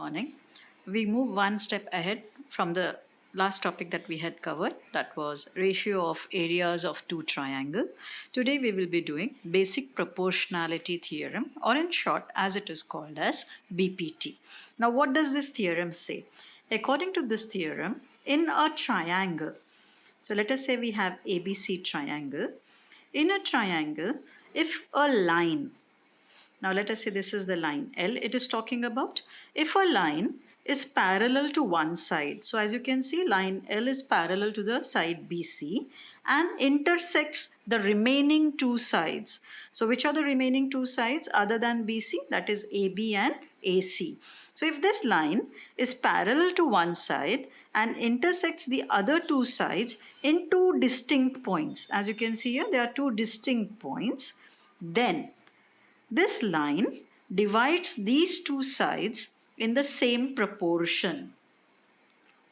Morning. We move one step ahead from the last topic that we had covered, that was ratio of areas of two triangle. Today we will be doing basic proportionality theorem, or in short as it is called as BPT. Now what does this theorem say? According to this theorem, in a triangle, so let us say we have ABC triangle. In a triangle, if a line, now let us say this is the line L it is talking about. If a line is parallel to one side, so as you can see, line L is parallel to the side BC and intersects the remaining two sides. So which are the remaining two sides other than BC? That is AB and AC. So if this line is parallel to one side and intersects the other two sides in two distinct points, as you can see here, there are two distinct points, then this line divides these two sides in the same proportion.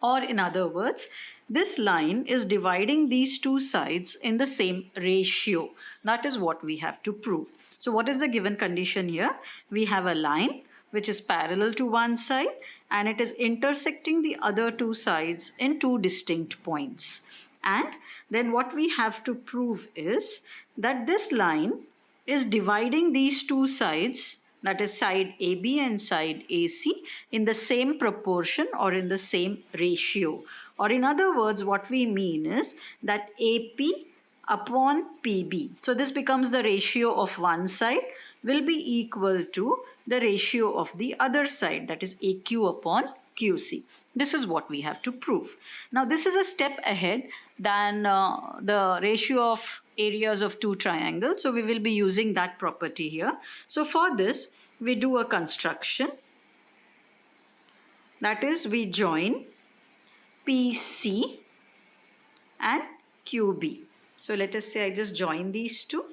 Or in other words, this line is dividing these two sides in the same ratio. That is what we have to prove. So what is the given condition here? We have a line which is parallel to one side and it is intersecting the other two sides in two distinct points. And then what we have to prove is that this line is dividing these two sides, that is side AB and side AC, in the same proportion or in the same ratio. Or in other words, what we mean is that AP upon PB. So this becomes the ratio of one side will be equal to the ratio of the other side, that is AQ upon QC. This is what we have to prove. Now this is a step ahead than the ratio of areas of two triangles. So we will be using that property here. So for this, we do a construction. That is, we join PC and QB. So let us say I just join these two.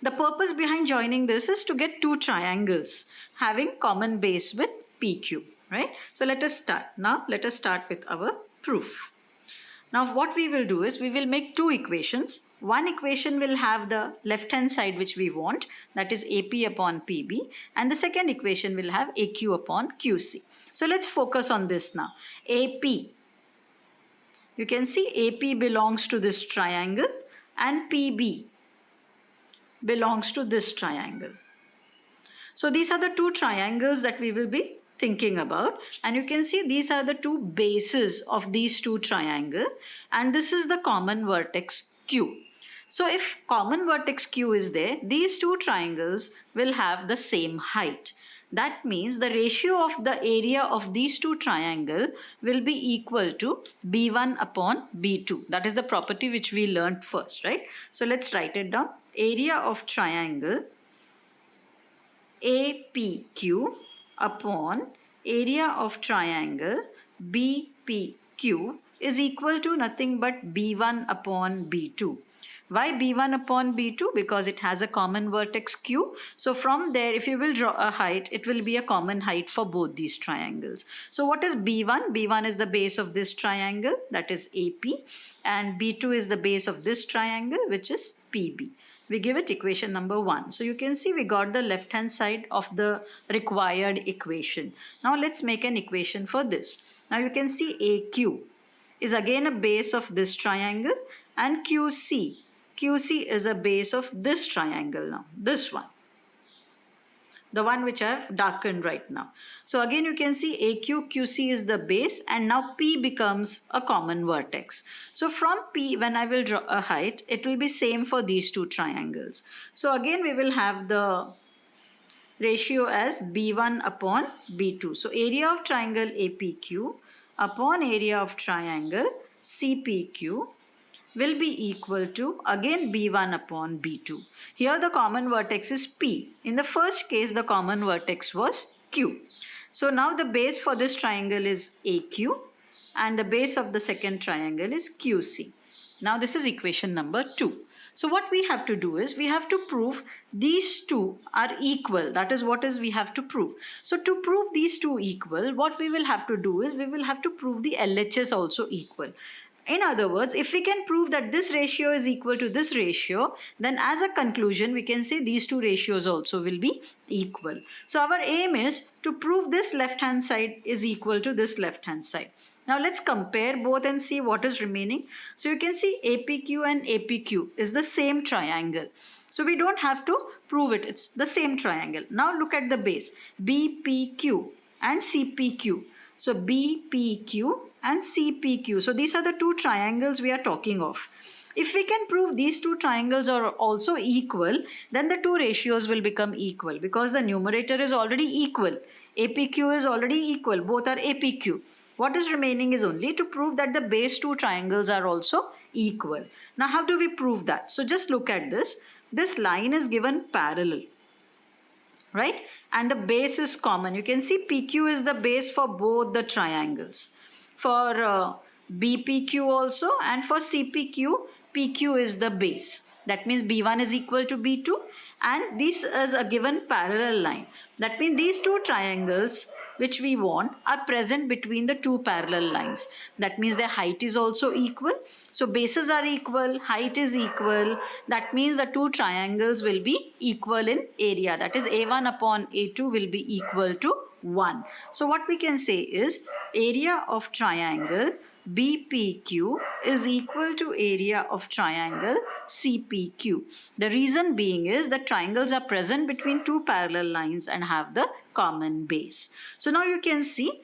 The purpose behind joining this is to get two triangles having common base with PQ, right? So let us start. Now let us start with our proof. Now what we will do is we will make two equations. One equation will have the left hand side which we want, that is AP upon PB, and the second equation will have AQ upon QC. So let's focus on this now. AP, you can see AP belongs to this triangle and PB belongs to this triangle. So these are the two triangles that we will be thinking about, and you can see these are the two bases of these two triangles, and this is the common vertex Q. So if common vertex Q is there, these two triangles will have the same height. That means the ratio of the area of these two triangles will be equal to B1 upon B2. That is the property which we learned first, right? So let's write it down. Area of triangle APQ upon area of triangle BPQ is equal to nothing but B1 upon B2. Why B1 upon B2? Because it has a common vertex Q. So from there, if you will draw a height, it will be a common height for both these triangles. So what is B1? B1 is the base of this triangle, that is AP, and B2 is the base of this triangle, which is PB. We give it equation number 1. So you can see we got the left hand side of the required equation. Now let's make an equation for this. Now you can see AQ is again a base of this triangle, and QC is a base of this triangle now, this one, the one which I have darkened right now. So again you can see AQ, QC is the base, and now P becomes a common vertex. So from P, when I will draw a height, it will be same for these two triangles. So again we will have the ratio as B1 upon B2. So area of triangle APQ upon area of triangle CPQ will be equal to again B1 upon B2. Here the common vertex is P. In the first case the common vertex was Q. So now the base for this triangle is AQ and the base of the second triangle is QC. Now this is equation number 2. So what we have to do is we have to prove these two are equal. That is what we have to prove. So to prove these two equal, what we will have to do is we will have to prove the LHS also equal. In other words, if we can prove that this ratio is equal to this ratio, then as a conclusion, we can say these two ratios also will be equal. So our aim is to prove this left-hand side is equal to this left-hand side. Now let's compare both and see what is remaining. So you can see APQ and APQ is the same triangle. So we don't have to prove it. It's the same triangle. Now look at the base. BPQ and CPQ. So BPQ and CPQ. So these are the two triangles we are talking of. If we can prove these two triangles are also equal, then the two ratios will become equal because the numerator is already equal. APQ is already equal. Both are APQ. What is remaining is only to prove that the base two triangles are also equal. Now how do we prove that? So just look at this. This line is given parallel, right? And the base is common. You can see PQ is the base for both the triangles. For BPQ also, and for CPQ, PQ is the base. That means B1 is equal to B2, and this is a given parallel line. That means these two triangles which we want are present between the two parallel lines. That means their height is also equal. So bases are equal, height is equal. That means the two triangles will be equal in area. That is A1 upon A2 will be equal to 1. So what we can say is area of triangle BPQ is equal to area of triangle CPQ. The reason being is that triangles are present between two parallel lines and have the common base. So now you can see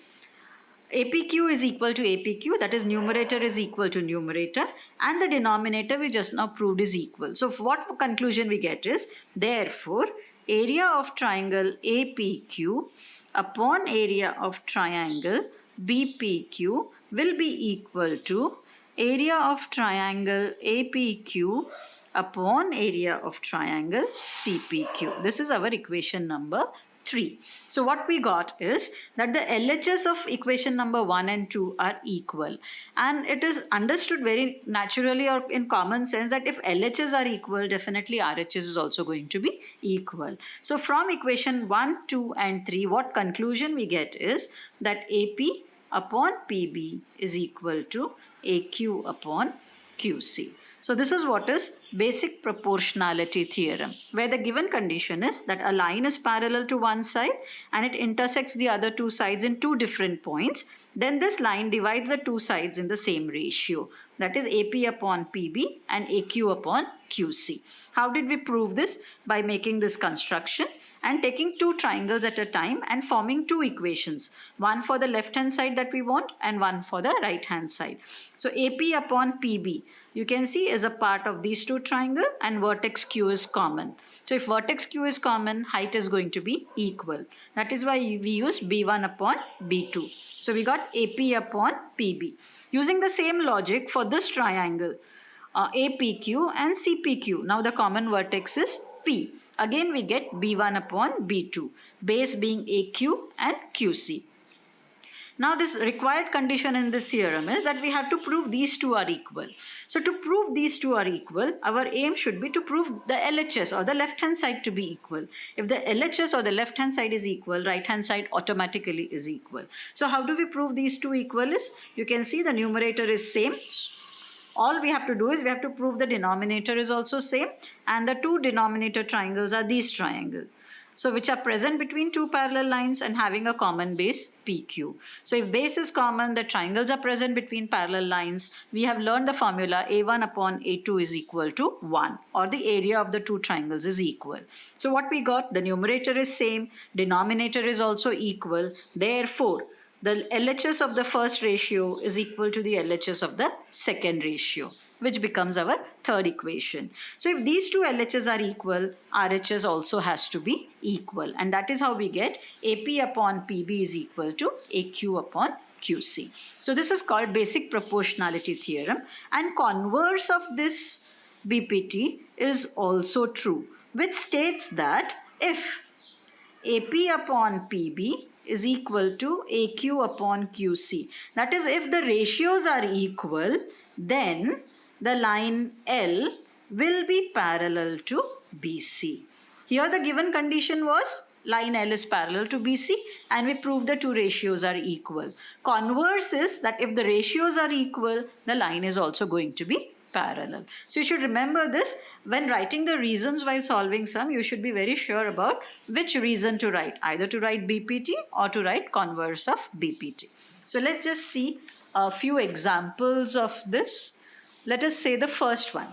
APQ is equal to APQ, that is numerator is equal to numerator, and the denominator we just now proved is equal. So what conclusion we get is, therefore, area of triangle APQ upon area of triangle BPQ will be equal to area of triangle APQ upon area of triangle CPQ. This is our equation number 3. So what we got is that the LHS of equation number 1 and 2 are equal, and it is understood very naturally or in common sense that if LHS are equal, definitely RHS is also going to be equal. So from equation 1, 2 and 3, what conclusion we get is that AP upon PB is equal to AQ upon QC. So this is what is basic proportionality theorem, where the given condition is that a line is parallel to one side and it intersects the other two sides in two different points. Then this line divides the two sides in the same ratio. That is AP upon PB and AQ upon QC. How did we prove this? By making this construction and taking two triangles at a time and forming two equations. One for the left hand side that we want and one for the right hand side. So AP upon PB, you can see, is a part of these two triangles and vertex Q is common. So if vertex Q is common, height is going to be equal. That is why we use B1 upon B2. So we got AP upon PB. Using the same logic for this triangle, APQ and CPQ. Now the common vertex is P. Again we get B1 upon B2, base being AQ and QC. Now this required condition in this theorem is that we have to prove these two are equal. So to prove these two are equal, our aim should be to prove the LHS or the left hand side to be equal. If the LHS or the left hand side is equal, right hand side automatically is equal. So how do we prove these two equal is, you can see the numerator is same. All we have to do is we have to prove the denominator is also same, and the two denominator triangles are these triangles. So which are present between two parallel lines and having a common base PQ. So if base is common, the triangles are present between parallel lines. We have learned the formula A1 upon A2 is equal to 1, or the area of the two triangles is equal. So what we got, the numerator is same, denominator is also equal. Therefore, the LHS of the first ratio is equal to the LHS of the second ratio, which becomes our third equation. So if these two LHS are equal, RHS also has to be equal. And that is how we get AP upon PB is equal to AQ upon QC. So this is called basic proportionality theorem. And converse of this BPT is also true, which states that if AP upon PB is equal to AQ upon QC. That is, if the ratios are equal, then the line L will be parallel to BC. Here the given condition was line L is parallel to BC, and we prove the two ratios are equal. Converse is that if the ratios are equal, the line is also going to be parallel. So you should remember this. When writing the reasons while solving sum, you should be very sure about which reason to write, either to write BPT or to write converse of BPT. So let's just see a few examples of this. Let us say the first one.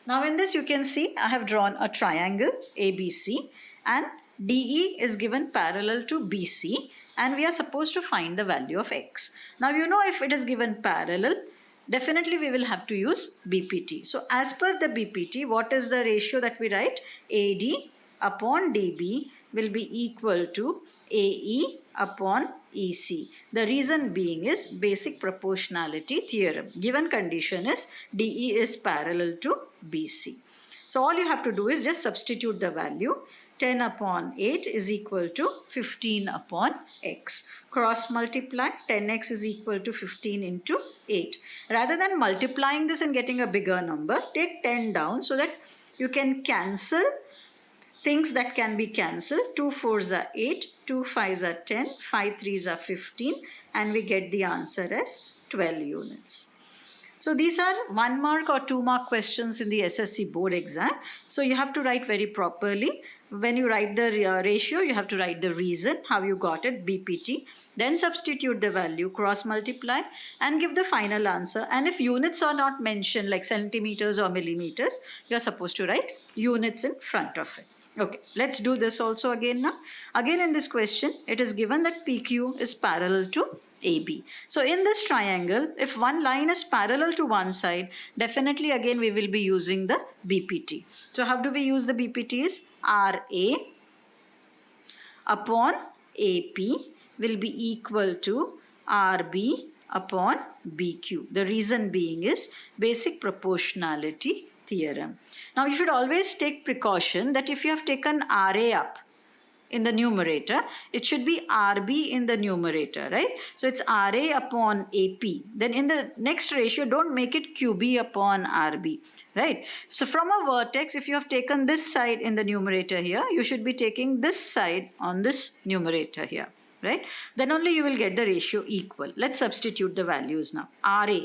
Now in this you can see I have drawn a triangle ABC and DE is given parallel to BC, and we are supposed to find the value of x. Now you know if it is given parallel, definitely we will have to use BPT. So as per the BPT, what is the ratio that we write? AD upon DB will be equal to AE upon EC. The reason being is basic proportionality theorem. Given condition is DE is parallel to BC. So all you have to do is just substitute the value. 10 upon 8 is equal to 15 upon x. Cross multiply, 10x is equal to 15 into 8. Rather than multiplying this and getting a bigger number, take 10 down so that you can cancel things that can be cancelled. 2 4s are 8, 2 5s are 10, 5 3s are 15, and we get the answer as 12 units. So these are 1 mark or 2 mark questions in the SSC board exam. So you have to write very properly. When you write the ratio, you have to write the reason, how you got it, BPT. Then substitute the value, cross multiply, and give the final answer. And if units are not mentioned like centimeters or millimeters, you are supposed to write units in front of it. Okay, let's do this also again now. Again in this question, it is given that PQ is parallel to AB. So in this triangle, if one line is parallel to one side, definitely again we will be using the BPT. So how do we use the BPT? Is RA upon AP will be equal to RB upon BQ. The reason being is basic proportionality theorem. Now you should always take precaution that if you have taken RA up in the numerator, it should be RB in the numerator, right? So it's RA upon AP. Then in the next ratio, don't make it QB upon RB, right? So from a vertex, if you have taken this side in the numerator here, you should be taking this side on this numerator here, right? Then only you will get the ratio equal. Let's substitute the values now. RA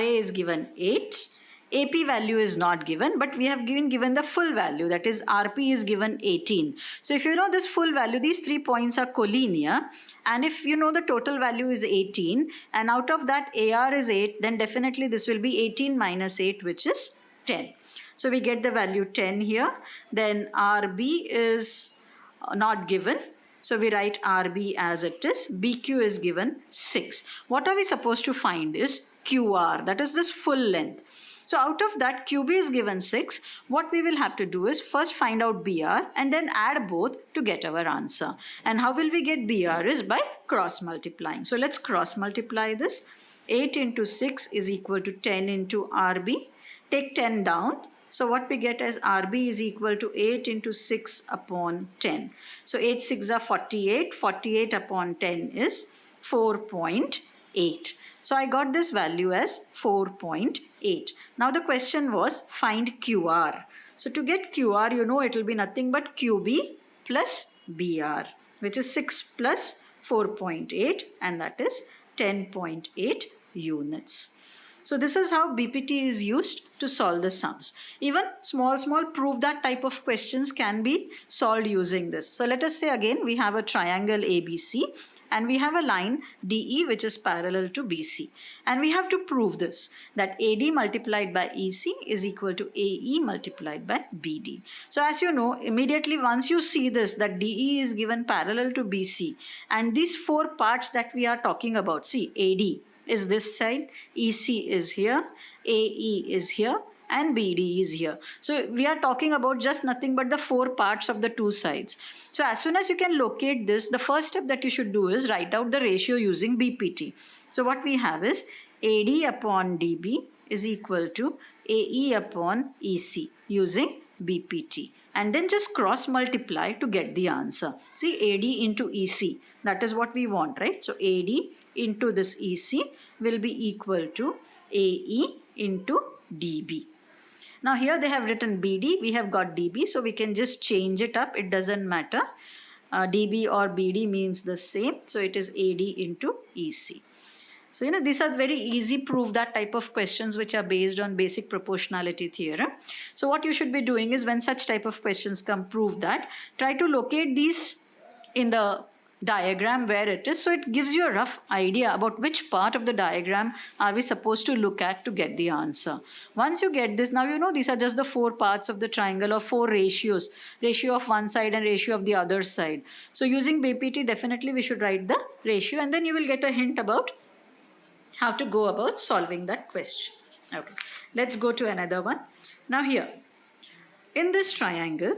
is given 8. AP value is not given, but we have given the full value, that is RP is given 18. So if you know this full value, these 3 points are collinear, and if you know the total value is 18, and out of that AR is 8, then definitely this will be 18 minus 8, which is 10. So we get the value 10 here. Then RB is not given. So we write RB as it is. BQ is given 6. What are we supposed to find is QR, that is this full length. So out of that, QB is given 6. What we will have to do is first find out BR and then add both to get our answer. And how will we get BR is by cross multiplying. So let's cross multiply this. 8 into 6 is equal to 10 into RB. Take 10 down. So what we get as RB is equal to 8 into 6 upon 10. So 8 6 are 48. 48 upon 10 is 4.8. So I got this value as 4.8. Now the question was find QR. So to get QR, you know it will be nothing but QB plus BR, which is 6 plus 4.8, and that is 10.8 units. So this is how BPT is used to solve the sums. Even small prove that type of questions can be solved using this. So let us say again we have a triangle ABC. And we have a line DE which is parallel to BC. And we have to prove this, that AD multiplied by EC is equal to AE multiplied by BD. So as you know, immediately once you see this, that DE is given parallel to BC, and these 4 parts that we are talking about, see, AD is this side, EC is here, AE is here, and BD is here. So we are talking about just nothing but the 4 parts of the 2 sides. So as soon as you can locate this, the first step that you should do is write out the ratio using BPT. So what we have is AD upon DB is equal to AE upon EC using BPT. And then just cross multiply to get the answer. See, AD into EC, that is what we want, right? So AD into this EC will be equal to AE into DB. Now here they have written BD, we have got DB, so we can just change it up, it doesn't matter. DB or BD means the same, so it is AD into EC. So, these are very easy proof that type of questions which are based on basic proportionality theorem. So, what you should be doing is when such type of questions come, prove that, try to locate these in the diagram where it is. So, it gives you a rough idea about which part of the diagram are we supposed to look at to get the answer. Once you get this, now these are just the 4 parts of the triangle or 4 ratios, ratio of one side and ratio of the other side. So, using BPT, definitely we should write the ratio, and then you will get a hint about how to go about solving that question. Okay, let's go to another one. Now here, in this triangle,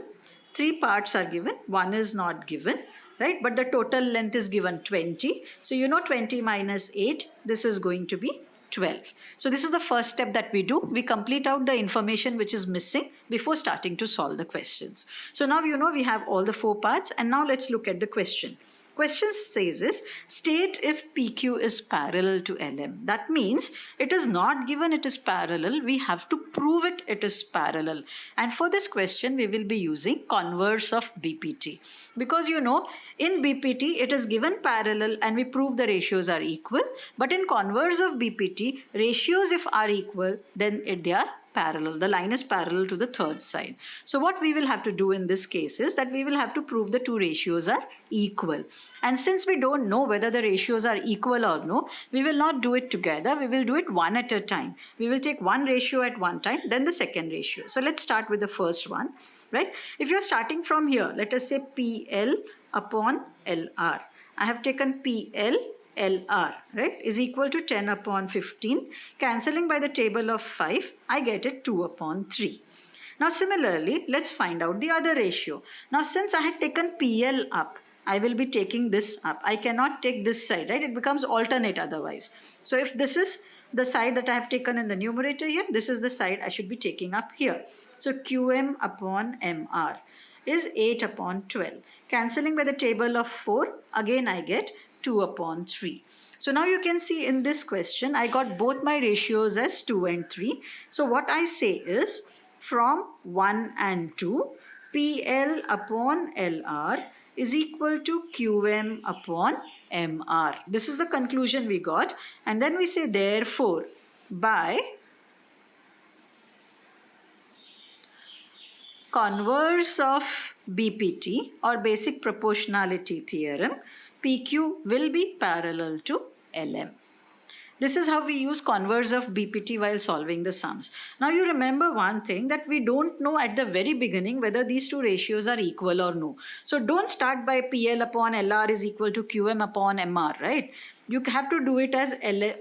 3 parts are given, 1 is not given, right? But the total length is given 20. So 20 minus 8, this is going to be 12. So this is the first step that we do. We complete out the information which is missing before starting to solve the questions. So now we have all the 4 parts, and now let's look at the question. Question says is, state if PQ is parallel to LM. That means it is not given it is parallel. We have to prove it is parallel. And for this question, we will be using converse of BPT. Because in BPT, it is given parallel and we prove the ratios are equal. But in converse of BPT, ratios if are equal, then they are parallel. The line is parallel to the third side. So what we will have to do in this case is that we will have to prove the 2 ratios are equal. And since we don't know whether the ratios are equal or no, we will not do it together. We will do it one at a time. We will take one ratio at one time, then the second ratio. So let's start with the first one, right? If you're starting from here, let us say PL upon LR. I have taken PL LR, right, is equal to 10 upon 15. Cancelling by the table of 5, I get it 2 upon 3. Now similarly, let's find out the other ratio. Now since I had taken PL up, I will be taking this up. I cannot take this side, right? It becomes alternate otherwise. So if this is the side that I have taken in the numerator here, this is the side I should be taking up here. So QM upon MR is 8 upon 12. Cancelling by the table of 4, again I get 2 upon 3. So now you can see in this question, I got both my ratios as 2 and 3. So what I say is, from 1 and 2, PL upon LR is equal to QM upon MR. This is the conclusion we got. And then we say, therefore, by converse of BPT or basic proportionality theorem, PQ will be parallel to LM. This is how we use converse of BPT while solving the sums. Now you remember one thing, that we don't know at the very beginning whether these 2 ratios are equal or no. So don't start by PL upon LR is equal to QM upon MR, right? You have to do it as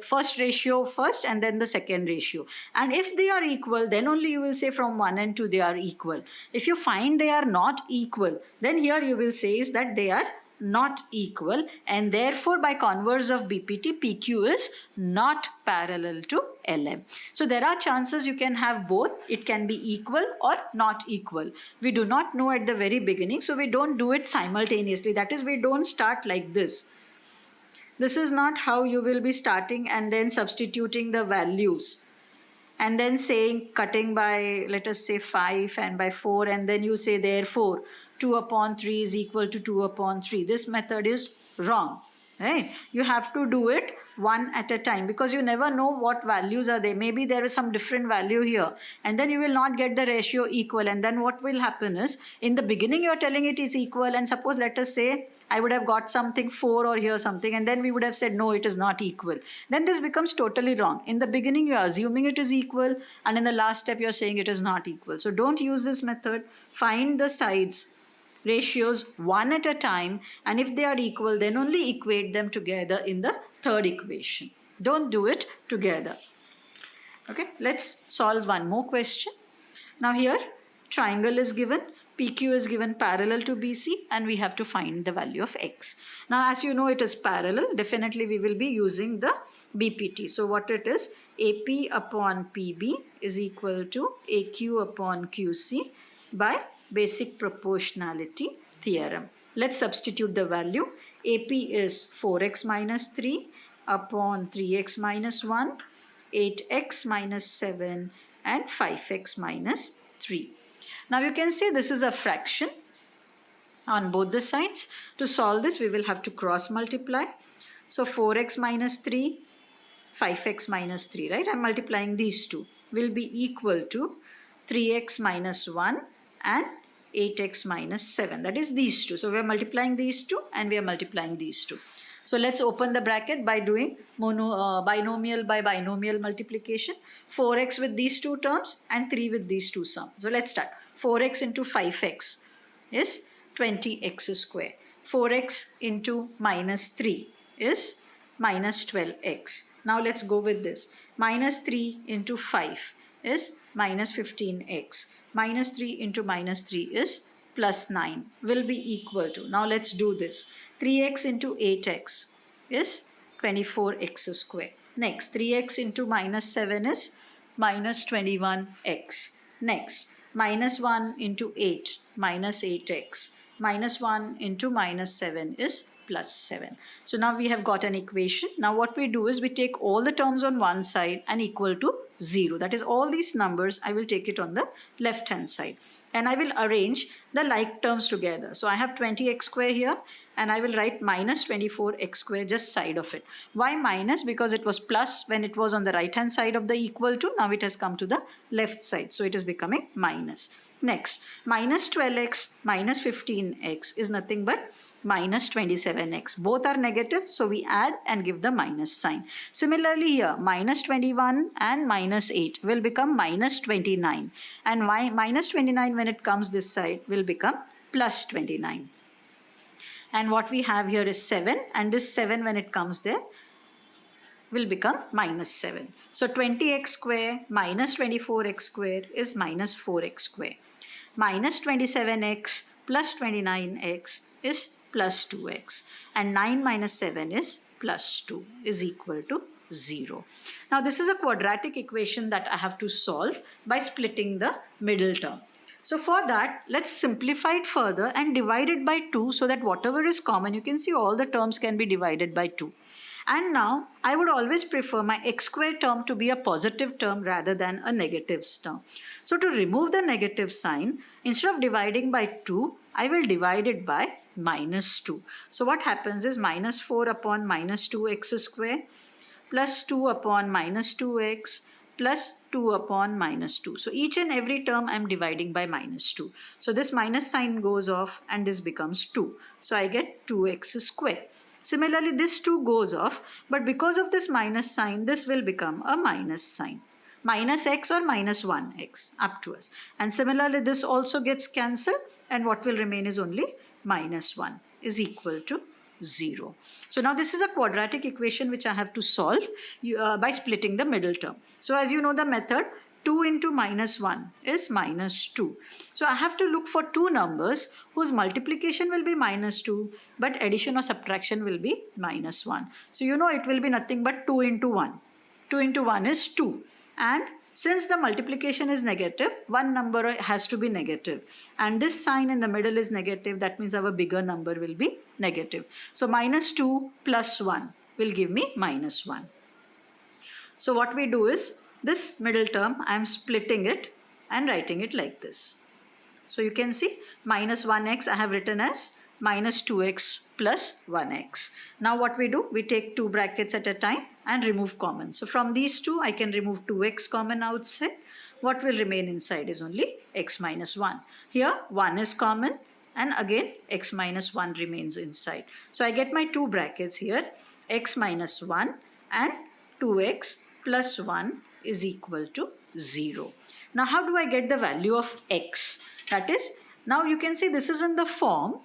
first ratio first and then the second ratio. And if they are equal, then only you will say from 1 and 2 they are equal. If you find they are not equal, then here you will say is that they are not equal, and therefore by converse of BPT, PQ is not parallel to LM. So there are chances you can have both. It can be equal or not equal. We do not know at the very beginning, so we don't do it simultaneously. That is, we don't start like this. This is not how you will be starting and then substituting the values and then saying, cutting by, let us say 5 and by 4, and then you say therefore 2 upon 3 is equal to 2 upon 3. This method is wrong, right? You have to do it one at a time, because you never know what values are there. Maybe there is some different value here, and then you will not get the ratio equal. And then what will happen is, in the beginning you are telling it is equal, and suppose let us say I would have got something 4 or here something, and then we would have said no, it is not equal. Then this becomes totally wrong. In the beginning you are assuming it is equal, and in the last step you are saying it is not equal. So don't use this method. Find the sides, ratios one at a time, and if they are equal, then only equate them together in the third equation. Don't do it together. Okay, let's solve one more question. Now here, triangle is given, PQ is given parallel to BC, and we have to find the value of X. Now as you know, it is parallel. Definitely we will be using the BPT. So what it is, AP upon PB is equal to AQ upon QC by basic proportionality theorem. Let's substitute the value. AP is 4x minus 3 upon 3x minus 1, 8x minus 7, and 5x minus 3. Now you can see this is a fraction on both the sides. To solve this, we will have to cross multiply. So 4x minus 3, 5x minus 3, right? I'm multiplying these two, will be equal to 3x minus 1 and 8x minus 7. That is these two. So we are multiplying these two and we are multiplying these two. So let's open the bracket by doing binomial by binomial multiplication. 4x with these two terms and 3 with these two sums. So let's start. 4x into 5x is 20x square. 4x into minus 3 is minus 12x. Now let's go with this. Minus 3 into 5 is minus 15x. Minus 3 into minus 3 is plus 9, will be equal to, now let's do this. 3x into 8x is 24x square. Next, 3x into minus 7 is minus 21x. Next, minus 1 into 8 minus 8x. Minus 1 into minus 7 is plus 7. So now we have got an equation. Now what we do is we take all the terms on one side and equal to 0. That is, all these numbers I will take it on the left hand side. And I will arrange the like terms together. So I have 20x square here and I will write minus 24x square just side of it. Why minus? Because it was plus when it was on the right hand side of the equal to. Now it has come to the left side. So it is becoming minus. Next, minus 12x minus 15x is nothing but minus 27x. Both are negative, so we add and give the minus sign. Similarly here, minus 21 and minus 8 will become minus 29. And minus 29 when it comes this side will become plus 29. And what we have here is 7, and this 7 when it comes there will become minus 7. So 20x square minus 24x square is minus 4x square. Minus 27x plus 29x is plus 2x. And 9 minus 7 is plus 2 is equal to 0. Now this is a quadratic equation that I have to solve by splitting the middle term. So for that, let's simplify it further and divide it by 2 so that whatever is common, you can see all the terms can be divided by 2. And now I would always prefer my x square term to be a positive term rather than a negative term. So to remove the negative sign, instead of dividing by 2, I will divide it by minus 2. So what happens is minus 4 upon minus 2x square plus 2 upon minus 2x plus 2 upon minus 2. So each and every term I am dividing by minus 2. So this minus sign goes off and this becomes 2. So I get 2x square. Similarly, this 2 goes off, but because of this minus sign, this will become a minus sign. Minus x or minus 1x, up to us. And similarly, this also gets cancelled, and what will remain is only minus 1 is equal to 0. So now this is a quadratic equation which I have to solve by splitting the middle term. So as you know the method, 2 into minus 1 is minus 2. So I have to look for two numbers whose multiplication will be minus 2, but addition or subtraction will be minus 1. So you know it will be nothing but 2 into 1. 2 into 1 is 2. And since the multiplication is negative, one number has to be negative. And this sign in the middle is negative. That means our bigger number will be negative. So minus 2 plus 1 will give me minus 1. So what we do is, this middle term, I am splitting it and writing it like this. So you can see minus 1x I have written as minus 2x plus 1x. Now what we do, we take two brackets at a time and remove common. So from these two, I can remove 2x common outside. What will remain inside is only x minus 1. Here 1 is common and again x minus 1 remains inside. So I get my two brackets here, x minus 1 and 2x plus 1 is equal to 0. Now how do I get the value of x? That is, now you can see this is in the form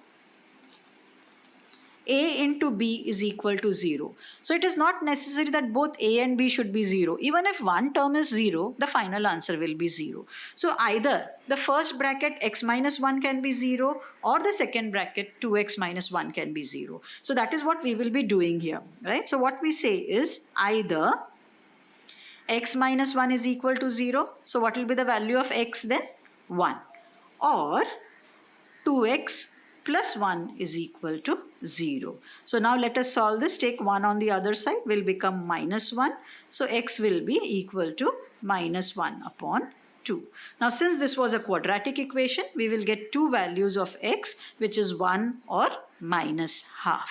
a into b is equal to 0. So it is not necessary that both a and b should be 0. Even if one term is 0, the final answer will be 0. So either the first bracket x minus 1 can be 0 or the second bracket 2x minus 1 can be 0. So that is what we will be doing here, right? So what we say is either x minus 1 is equal to 0. So what will be the value of x then? 1. Or 2x plus 1 is equal to 0. So now let us solve this. Take 1 on the other side, will become minus 1. So x will be equal to minus 1 upon 2. Now since this was a quadratic equation, we will get two values of x, which is 1 or minus half.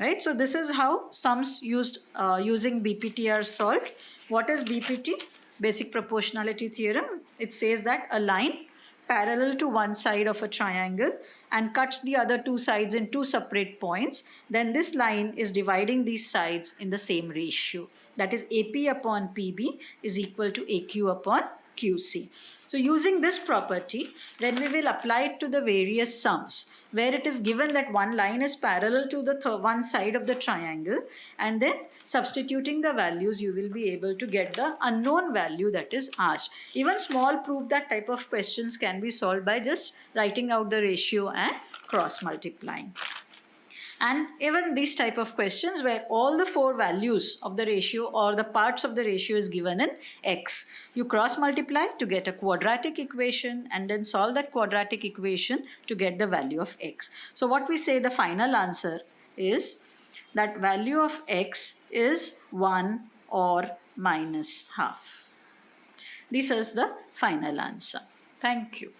Right? So this is how sums used using BPT are solved. What is BPT? Basic proportionality theorem. It says that a line parallel to one side of a triangle and cuts the other two sides in two separate points, then this line is dividing these sides in the same ratio. That is AP upon PB is equal to AQ upon QC. So using this property, then we will apply it to the various sums where it is given that one line is parallel to the one side of the triangle, and then substituting the values you will be able to get the unknown value that is asked. Even small proof that type of questions can be solved by just writing out the ratio and cross multiplying. And even these type of questions where all the four values of the ratio or the parts of the ratio is given in x. You cross multiply to get a quadratic equation and then solve that quadratic equation to get the value of x. So what we say the final answer is that value of x is 1 or minus half. This is the final answer. Thank you.